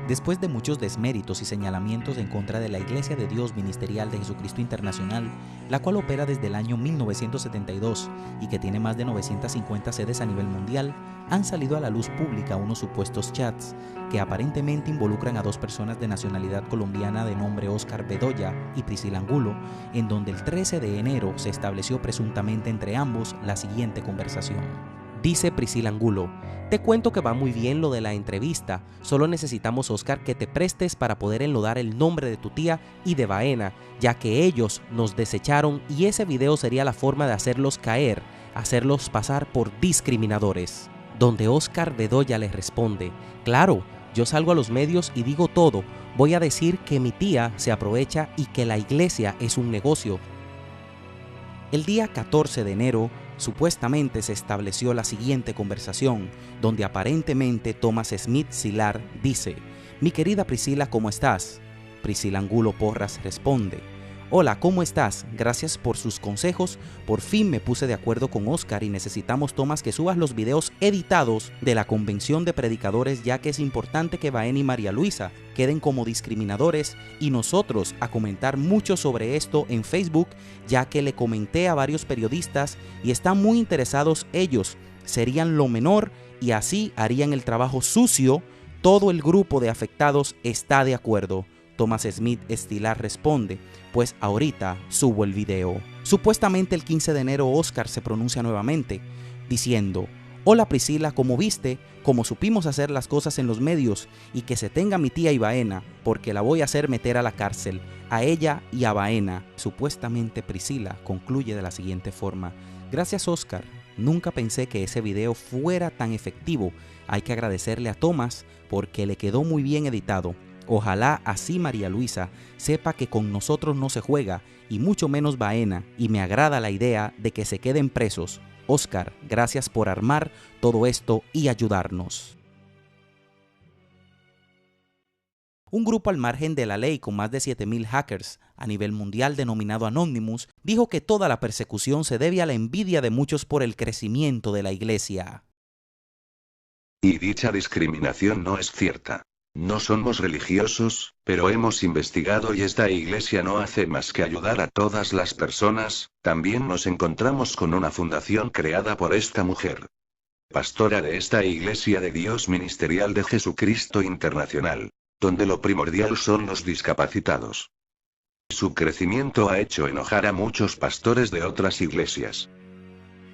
Después de muchos desméritos y señalamientos en contra de la Iglesia de Dios Ministerial de Jesucristo Internacional, la cual opera desde el año 1972 y que tiene más de 950 sedes a nivel mundial, han salido a la luz pública unos supuestos chats que aparentemente involucran a dos personas de nacionalidad colombiana de nombre Oscar Bedoya y Priscila Angulo, en donde el 13 de enero se estableció presuntamente entre ambos la siguiente conversación. Dice Priscila Angulo: te cuento que va muy bien lo de la entrevista, solo necesitamos, Oscar, que te prestes para poder enlodar el nombre de tu tía y de Baena, ya que ellos nos desecharon y ese video sería la forma de hacerlos caer, hacerlos pasar por discriminadores. Donde Oscar Bedoya les responde: claro, yo salgo a los medios y digo todo, voy a decir que mi tía se aprovecha y que la iglesia es un negocio. El día 14 de enero, supuestamente se estableció la siguiente conversación, donde aparentemente Thomas Smith Silar dice: mi querida Priscila, ¿cómo estás? Priscila Angulo Porras responde: hola, ¿cómo estás? Gracias por sus consejos, por fin me puse de acuerdo con Oscar y necesitamos, Thomas, que subas los videos editados de la convención de predicadores, ya que es importante que Baena y María Luisa queden como discriminadores y nosotros a comentar mucho sobre esto en Facebook, ya que le comenté a varios periodistas y están muy interesados ellos, serían lo menor y así harían el trabajo sucio, todo el grupo de afectados está de acuerdo. Thomas Smith Estilar responde: pues ahorita subo el video. Supuestamente el 15 de enero Oscar se pronuncia nuevamente, diciendo: hola Priscila, como viste, como supimos hacer las cosas en los medios y que se tenga mi tía y Baena, porque la voy a hacer meter a la cárcel, a ella y a Baena. Supuestamente Priscila concluye de la siguiente forma: gracias Oscar, nunca pensé que ese video fuera tan efectivo, hay que agradecerle a Thomas porque le quedó muy bien editado. Ojalá así María Luisa sepa que con nosotros no se juega, y mucho menos Baena, y me agrada la idea de que se queden presos. Oscar, gracias por armar todo esto y ayudarnos. Un grupo al margen de la ley con más de 7.000 hackers a nivel mundial denominado Anonymous dijo que toda la persecución se debe a la envidia de muchos por el crecimiento de la iglesia. Y dicha discriminación no es cierta. No somos religiosos, pero hemos investigado y esta iglesia no hace más que ayudar a todas las personas. También nos encontramos con una fundación creada por esta mujer, pastora de esta Iglesia de Dios Ministerial de Jesucristo Internacional, donde lo primordial son los discapacitados. Su crecimiento ha hecho enojar a muchos pastores de otras iglesias.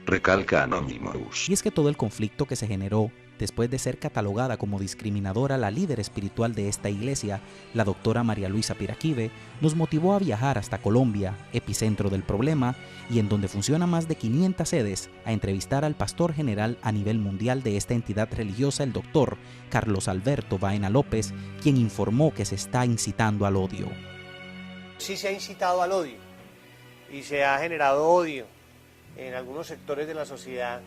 Recalca Anonymous. Y es que todo el conflicto que se generó después de ser catalogada como discriminadora la líder espiritual de esta iglesia, la doctora María Luisa Piraquive, nos motivó a viajar hasta Colombia, epicentro del problema, y en donde funciona más de 500 sedes, a entrevistar al pastor general a nivel mundial de esta entidad religiosa, el doctor Carlos Alberto Baena López, quien informó que se está incitando al odio. Sí se ha incitado al odio y se ha generado odio en algunos sectores de la sociedad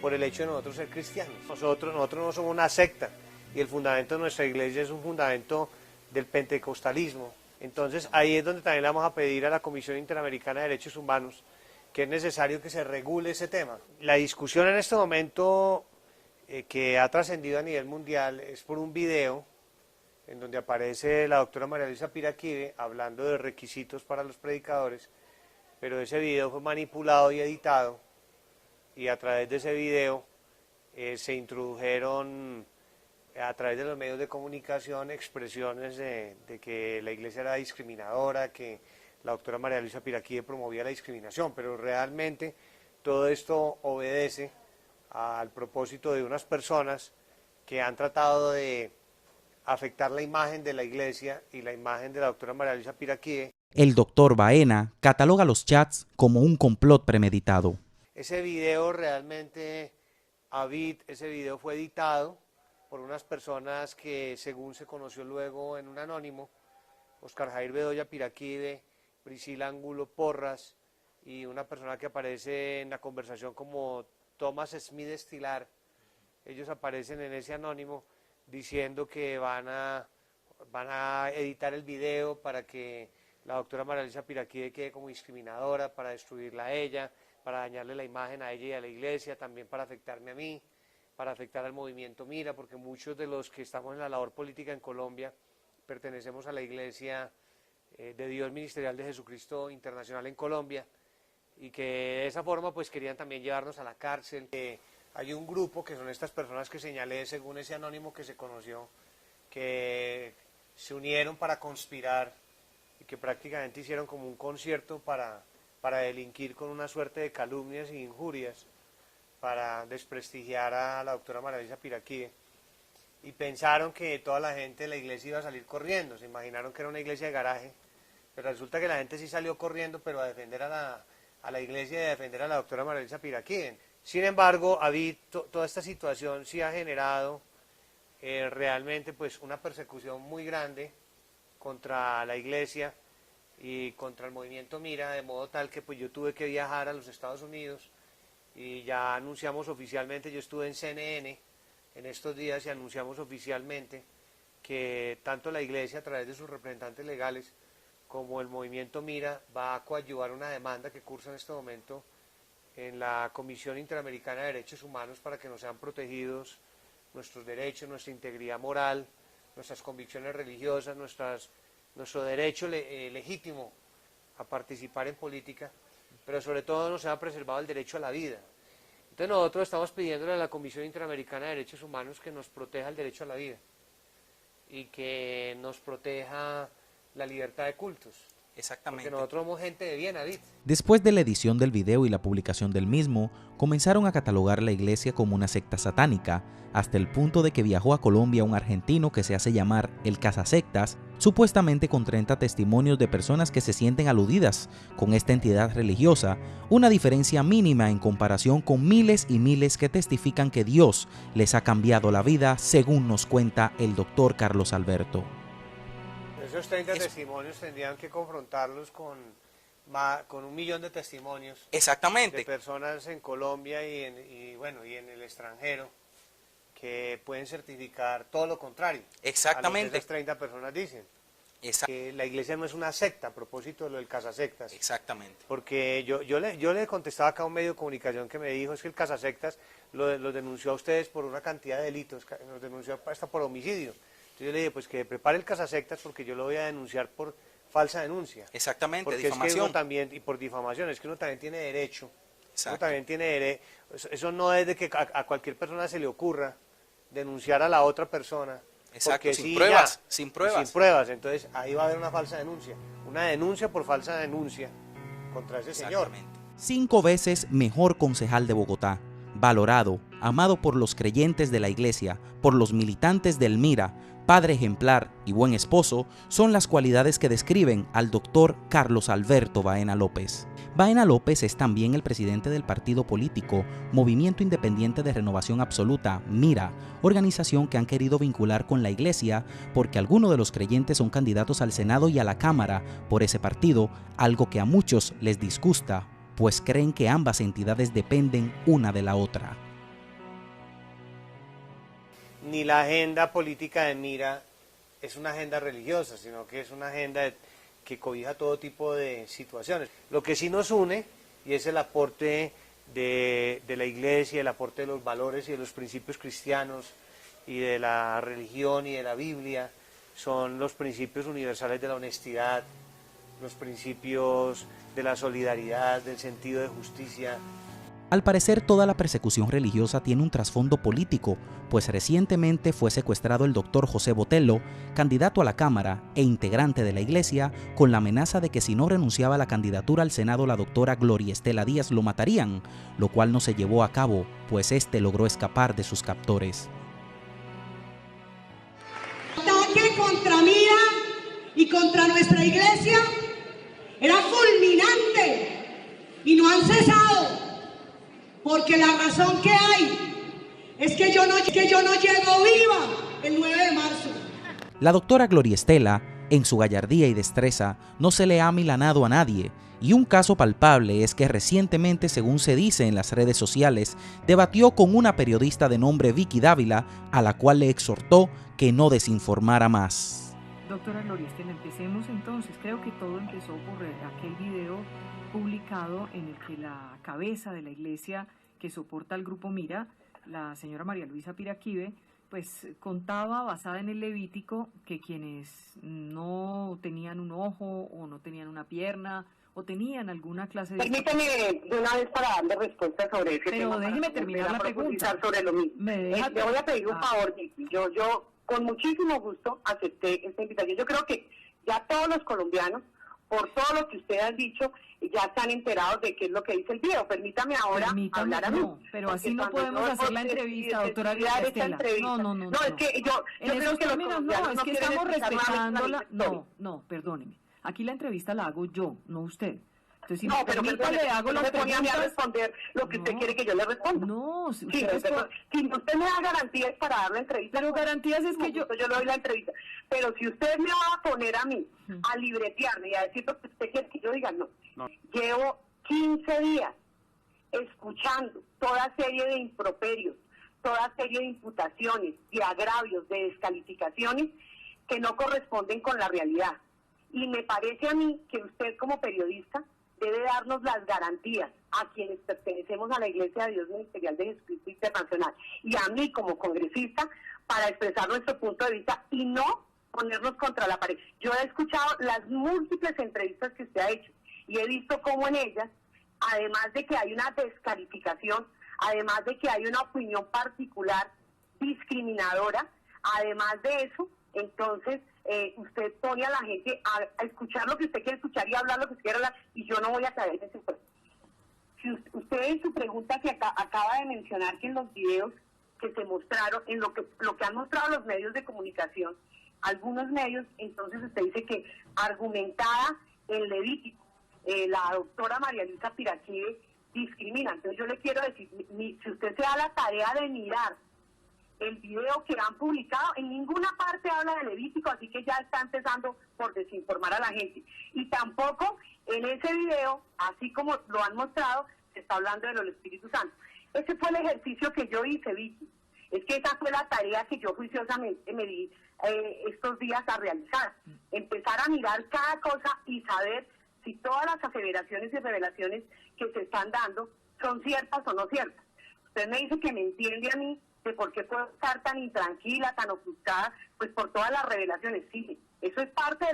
por el hecho de nosotros ser cristianos. Nosotros no somos una secta y el fundamento de nuestra iglesia es un fundamento del pentecostalismo. Entonces ahí es donde también le vamos a pedir a la Comisión Interamericana de Derechos Humanos que es necesario que se regule ese tema. La discusión en este momento que ha trascendido a nivel mundial es por un video en donde aparece la doctora María Luisa Piraquive hablando de requisitos para los predicadores, pero ese video fue manipulado y editado, y a través de ese video se introdujeron a través de los medios de comunicación expresiones de que la iglesia era discriminadora, que la doctora María Luisa Piraquive promovía la discriminación, pero realmente todo esto obedece al propósito de unas personas que han tratado de afectar la imagen de la iglesia y la imagen de la doctora María Luisa Piraquive. El doctor Baena cataloga los chats como un complot premeditado. Ese video realmente, ese video fue editado por unas personas que, según se conoció luego en un anónimo, Oscar Jair Bedoya Piraquive, Priscila Angulo Porras y una persona que aparece en la conversación como Thomas Smith Estilar, ellos aparecen en ese anónimo diciendo que van a editar el video para que la doctora María Luisa Piraquive quede como discriminadora, para destruirla a ella, para dañarle la imagen a ella y a la iglesia, también para afectarme a mí. para afectar al movimiento Mira, porque muchos de los que estamos en la labor política en Colombia pertenecemos a la Iglesia de Dios Ministerial de Jesucristo Internacional en Colombia, y que de esa forma pues querían también llevarnos a la cárcel. Hay un grupo que son estas personas que señalé según ese anónimo que se conoció, que se unieron para conspirar y que prácticamente hicieron como un concierto para delinquir con una suerte de calumnias e injurias para desprestigiar a la doctora María Luisa Piraquí, y pensaron que toda la gente de la iglesia iba a salir corriendo, se imaginaron que era una iglesia de garaje, pero resulta que la gente sí salió corriendo, pero a defender a la iglesia y a defender a la doctora María Luisa Piraquí. Sin embargo, toda esta situación sí ha generado realmente pues una persecución muy grande contra la iglesia y contra el movimiento Mira, de modo tal que pues yo tuve que viajar a los Estados Unidos y ya anunciamos oficialmente, yo estuve en CNN en estos días y anunciamos oficialmente que tanto la iglesia a través de sus representantes legales como el movimiento Mira va a coadyuvar una demanda que cursa en este momento en la Comisión Interamericana de Derechos Humanos para que nos sean protegidos nuestros derechos, nuestra integridad moral, nuestras convicciones religiosas, nuestro derecho legítimo a participar en política, pero sobre todo nos ha preservado el derecho a la vida. Entonces nosotros estamos pidiéndole a la Comisión Interamericana de Derechos Humanos que nos proteja el derecho a la vida y que nos proteja la libertad de cultos. Exactamente. Porque nosotros somos gente de bien, David. Después de la edición del video y la publicación del mismo, comenzaron a catalogar la iglesia como una secta satánica, hasta el punto de que viajó a Colombia un argentino que se hace llamar el Cazasectas, supuestamente con 30 testimonios de personas que se sienten aludidas con esta entidad religiosa, una diferencia mínima en comparación con miles y miles que testifican que Dios les ha cambiado la vida, según nos cuenta el doctor Carlos Alberto. Esos 30 testimonios tendrían que confrontarlos con 1.000.000 de testimonios. Exactamente. De personas en Colombia y en el extranjero que pueden certificar todo lo contrario. Exactamente. A lo que esas 30 personas dicen. Que la iglesia no es una secta, a propósito de lo del Cazasectas. Exactamente. Porque yo le contestaba acá a un medio de comunicación que me dijo, es que el Cazasectas lo denunció a ustedes por una cantidad de delitos, nos denunció hasta por homicidio. Entonces yo le dije, pues que prepare el Cazasectas porque yo lo voy a denunciar por falsa denuncia. Exactamente, porque difamación. Es que uno también, y por difamación, es que uno también tiene derecho. Exacto. Uno también tiene derecho. Eso no es de que a cualquier persona se le ocurra denunciar a la otra persona. Exacto, sin pruebas, sin pruebas. Sin pruebas, entonces ahí va a haber una falsa denuncia. Una denuncia por falsa denuncia contra ese señor. 5 veces mejor concejal de Bogotá, valorado, amado por los creyentes de la iglesia, por los militantes del Mira, padre ejemplar y buen esposo, son las cualidades que describen al doctor Carlos Alberto Baena López. Baena López es también el presidente del partido político Movimiento Independiente de Renovación Absoluta, MIRA, organización que han querido vincular con la iglesia porque algunos de los creyentes son candidatos al Senado y a la Cámara por ese partido, algo que a muchos les disgusta, pues creen que ambas entidades dependen una de la otra. Ni la agenda política de Mira es una agenda religiosa, sino que es una agenda que cobija todo tipo de situaciones. Lo que sí nos une, y es el aporte de la iglesia, el aporte de los valores y de los principios cristianos, y de la religión y de la Biblia, son los principios universales de la honestidad, los principios de la solidaridad, del sentido de justicia. Al parecer, toda la persecución religiosa tiene un trasfondo político, pues recientemente fue secuestrado el doctor José Botello, candidato a la Cámara e integrante de la Iglesia, con la amenaza de que si no renunciaba a la candidatura al Senado la doctora Gloria Estela Díaz lo matarían, lo cual no se llevó a cabo, pues este logró escapar de sus captores. El ataque contra Mira y contra nuestra Iglesia era fulminante y no han cesado. Porque la razón que hay es que yo no llego viva el 9 de marzo. La doctora Gloria Estela, en su gallardía y destreza, no se le ha amilanado a nadie, y un caso palpable es que recientemente, según se dice en las redes sociales, debatió con una periodista de nombre Vicky Dávila, a la cual le exhortó que no desinformara más. Doctora Gloria Estela, empecemos entonces. Creo que todo empezó por aquel video publicado en el que la cabeza de la iglesia que soporta al grupo Mira la señora María Luisa Piraquive, pues contaba, basada en el Levítico, que quienes no tenían un ojo o no tenían una pierna o tenían alguna clase de... Permítame de una vez para darle respuesta sobre ese tema. Pero déjeme terminar la pregunta. Sobre lo mismo. Le voy a pedir un favor, Vicky. Yo con muchísimo gusto acepté esta invitación. Yo creo que ya todos los colombianos, por todo lo que usted ha dicho, ya están enterados de qué es lo que dice el video. Permítame ahora hablar a mí. No, pero así no podemos hacer la entrevista, doctora Estela. No. No, es que yo creo que los colombianos es que estamos respetando la... No, perdóneme. Aquí la entrevista la hago yo, no usted. Entonces, si no, pero le hago las preguntas, a responder lo que usted quiere que yo le responda. No, si usted me da garantías para dar la entrevista. Pero garantías es que yo le doy la entrevista. Pero si usted me va a poner a mí a libretearme y a decir lo que usted quiere que yo diga, no. Llevo 15 días escuchando toda serie de improperios, toda serie de imputaciones, de agravios, de descalificaciones que no corresponden con la realidad. Y me parece a mí que usted como periodista debe darnos las garantías a quienes pertenecemos a la Iglesia de Dios Ministerial de Jesucristo Internacional y a mí como congresista para expresar nuestro punto de vista y no ponernos contra la pared. Yo he escuchado las múltiples entrevistas que usted ha hecho y he visto cómo en ellas, además de que hay una descalificación, además de que hay una opinión particular discriminadora, además de eso, entonces usted pone a la gente a escuchar lo que usted quiere escuchar y hablar lo que usted quiere hablar, y yo no voy a caer en ese juego. Si usted en su pregunta que acaba de mencionar que en los videos que se mostraron, en lo que han mostrado los medios de comunicación, algunos medios, entonces usted dice que argumentada en Levítico, la doctora María Luisa Piraquive discrimina. Entonces yo le quiero decir, si usted se da la tarea de mirar el video que han publicado, en ninguna parte habla de Levítico, así que ya está empezando por desinformar a la gente. Y tampoco en ese video, así como lo han mostrado, se está hablando de los Espíritus Santos. Ese fue el ejercicio que yo hice, Vicky. Es que esa fue la tarea que yo juiciosamente me di estos días a realizar. Empezar a mirar cada cosa y saber si todas las aseveraciones y revelaciones que se están dando son ciertas o no ciertas. Usted me dice que me entiende a mí de por qué puedo estar tan intranquila, tan ofuscada, pues por todas las revelaciones. Sí, eso es parte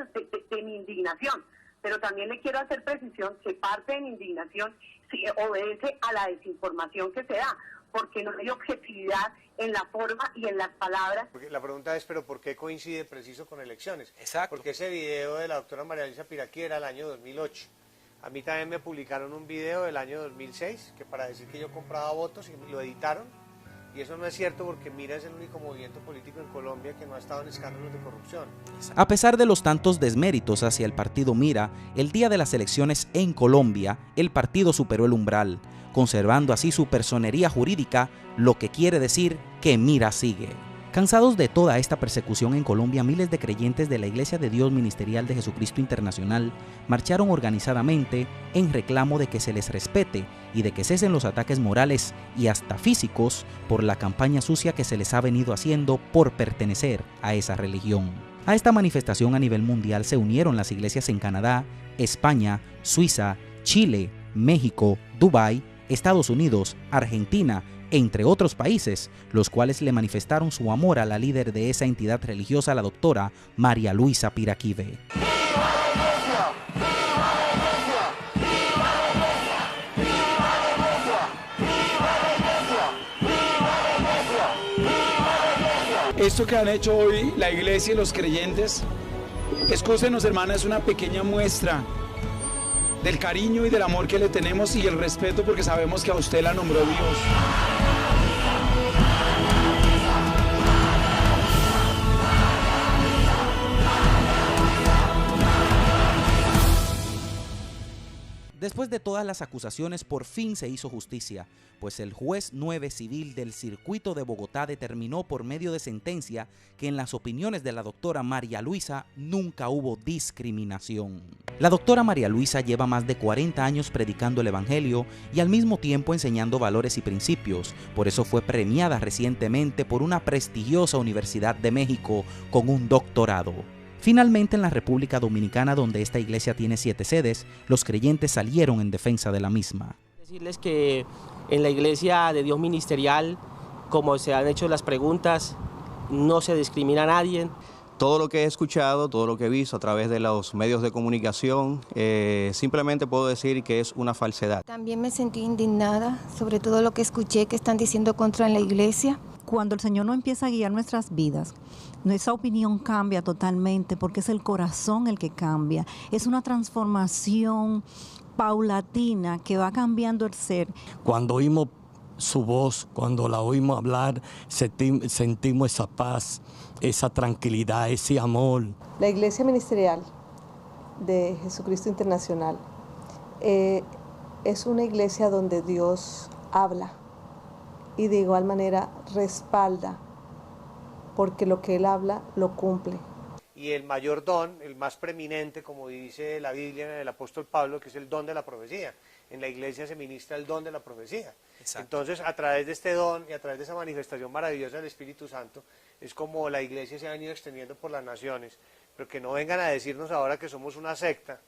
de mi indignación, pero también le quiero hacer precisión que parte de mi indignación sí obedece a la desinformación que se da, porque no hay objetividad en la forma y en las palabras. Porque la pregunta es, ¿pero por qué coincide preciso con elecciones? Exacto. Porque ese video de la doctora María Luisa Piraquive era el año 2008. A mí también me publicaron un video del año 2006, que para decir que yo compraba votos y lo editaron. Y eso no es cierto porque Mira es el único movimiento político en Colombia que no ha estado en escándalos de corrupción. A pesar de los tantos desméritos hacia el partido Mira, el día de las elecciones en Colombia, el partido superó el umbral, conservando así su personería jurídica, lo que quiere decir que Mira sigue. Cansados de toda esta persecución en Colombia, miles de creyentes de la Iglesia de Dios Ministerial de Jesucristo Internacional marcharon organizadamente en reclamo de que se les respete y de que cesen los ataques morales y hasta físicos por la campaña sucia que se les ha venido haciendo por pertenecer a esa religión. A esta manifestación a nivel mundial se unieron las iglesias en Canadá, España, Suiza, Chile, México, Dubái, Estados Unidos, Argentina, entre otros países, los cuales le manifestaron su amor a la líder de esa entidad religiosa, la doctora María Luisa Piraquive. Esto que han hecho hoy la iglesia y los creyentes, excúsenos hermana, es una pequeña muestra del cariño y del amor que le tenemos y el respeto porque sabemos que a usted la nombró Dios. Después de todas las acusaciones, por fin se hizo justicia, pues el juez 9 civil del circuito de Bogotá determinó por medio de sentencia que en las opiniones de la doctora María Luisa nunca hubo discriminación. La doctora María Luisa lleva más de 40 años predicando el evangelio y al mismo tiempo enseñando valores y principios, por eso fue premiada recientemente por una prestigiosa Universidad de México con un doctorado. Finalmente, en la República Dominicana, donde esta iglesia tiene 7 sedes, los creyentes salieron en defensa de la misma. Decirles que en la Iglesia de Dios Ministerial como se han hecho las preguntas, no se discrimina a nadie. Todo lo que he escuchado, todo lo que he visto a través de los medios de comunicación, simplemente puedo decir que es una falsedad. También me sentí indignada sobre todo lo que escuché que están diciendo contra la iglesia. Cuando el Señor no empieza a guiar nuestras vidas, nuestra opinión cambia totalmente porque es el corazón el que cambia. Es una transformación paulatina que va cambiando el ser. Cuando oímos su voz, cuando la oímos hablar, sentimos esa paz, esa tranquilidad, ese amor. La Iglesia Ministerial de Jesucristo Internacional es una iglesia donde Dios habla y de igual manera respalda, porque lo que Él habla lo cumple. Y el mayor don, el más preeminente, como dice la Biblia, el apóstol Pablo, que es el don de la profecía. En la iglesia se ministra el don de la profecía. Exacto. Entonces, a través de este don y a través de esa manifestación maravillosa del Espíritu Santo, es como la iglesia se ha venido extendiendo por las naciones. Pero que no vengan a decirnos ahora que somos una secta,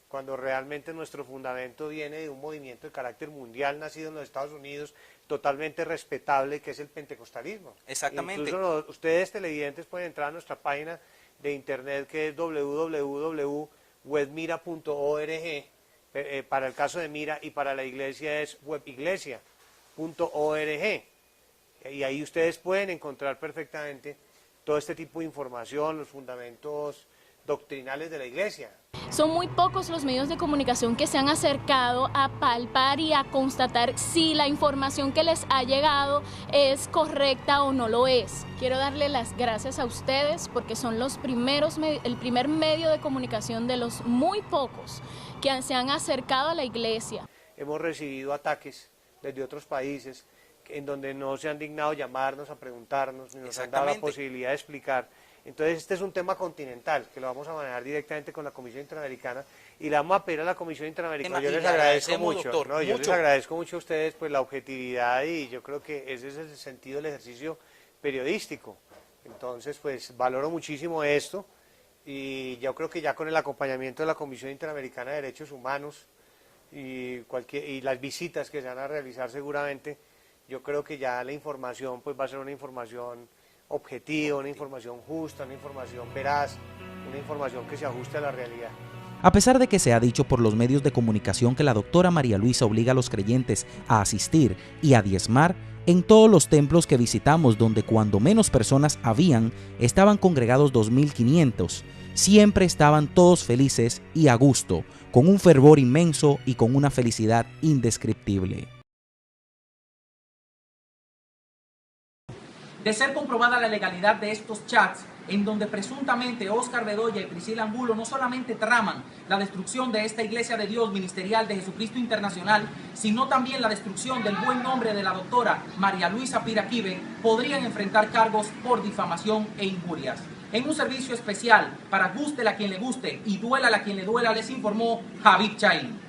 cuando realmente nuestro fundamento viene de un movimiento de carácter mundial nacido en los Estados Unidos, totalmente respetable, que es el pentecostalismo. Exactamente. Incluso ustedes televidentes pueden entrar a nuestra página de internet, que es www.webmira.org, para el caso de Mira, y para la iglesia es webiglesia.org. Y ahí ustedes pueden encontrar perfectamente todo este tipo de información, los fundamentos doctrinales de la iglesia. Son muy pocos los medios de comunicación que se han acercado a palpar y a constatar si la información que les ha llegado es correcta o no lo es. Quiero darle las gracias a ustedes porque son el primer medio de comunicación de los muy pocos que se han acercado a la iglesia. Hemos recibido ataques desde otros países en donde no se han dignado llamarnos a preguntarnos, ni nos han dado la posibilidad de explicar. Entonces este es un tema continental que lo vamos a manejar directamente con la Comisión Interamericana y le vamos a pedir a la Comisión Interamericana. Yo les agradezco mucho, doctor, yo les agradezco mucho a ustedes pues la objetividad, y yo creo que ese es el sentido del ejercicio periodístico. Entonces pues valoro muchísimo esto y yo creo que ya con el acompañamiento de la Comisión Interamericana de Derechos Humanos y las visitas que se van a realizar seguramente, yo creo que ya la información pues va a ser una información objetiva, una información justa, una información veraz, una información que se ajuste a la realidad. A pesar de que se ha dicho por los medios de comunicación que la doctora María Luisa obliga a los creyentes a asistir y a diezmar, en todos los templos que visitamos, donde cuando menos personas habían, estaban congregados 2.500. Siempre estaban todos felices y a gusto, con un fervor inmenso y con una felicidad indescriptible. De ser comprobada la legalidad de estos chats, en donde presuntamente Óscar Bedoya y Priscila Angulo no solamente traman la destrucción de esta Iglesia de Dios Ministerial de Jesucristo Internacional, sino también la destrucción del buen nombre de la doctora María Luisa Piraquive, podrían enfrentar cargos por difamación e injurias. En un servicio especial para gústele a quien le guste y duélale a quien le duela, les informó Javid Chaín.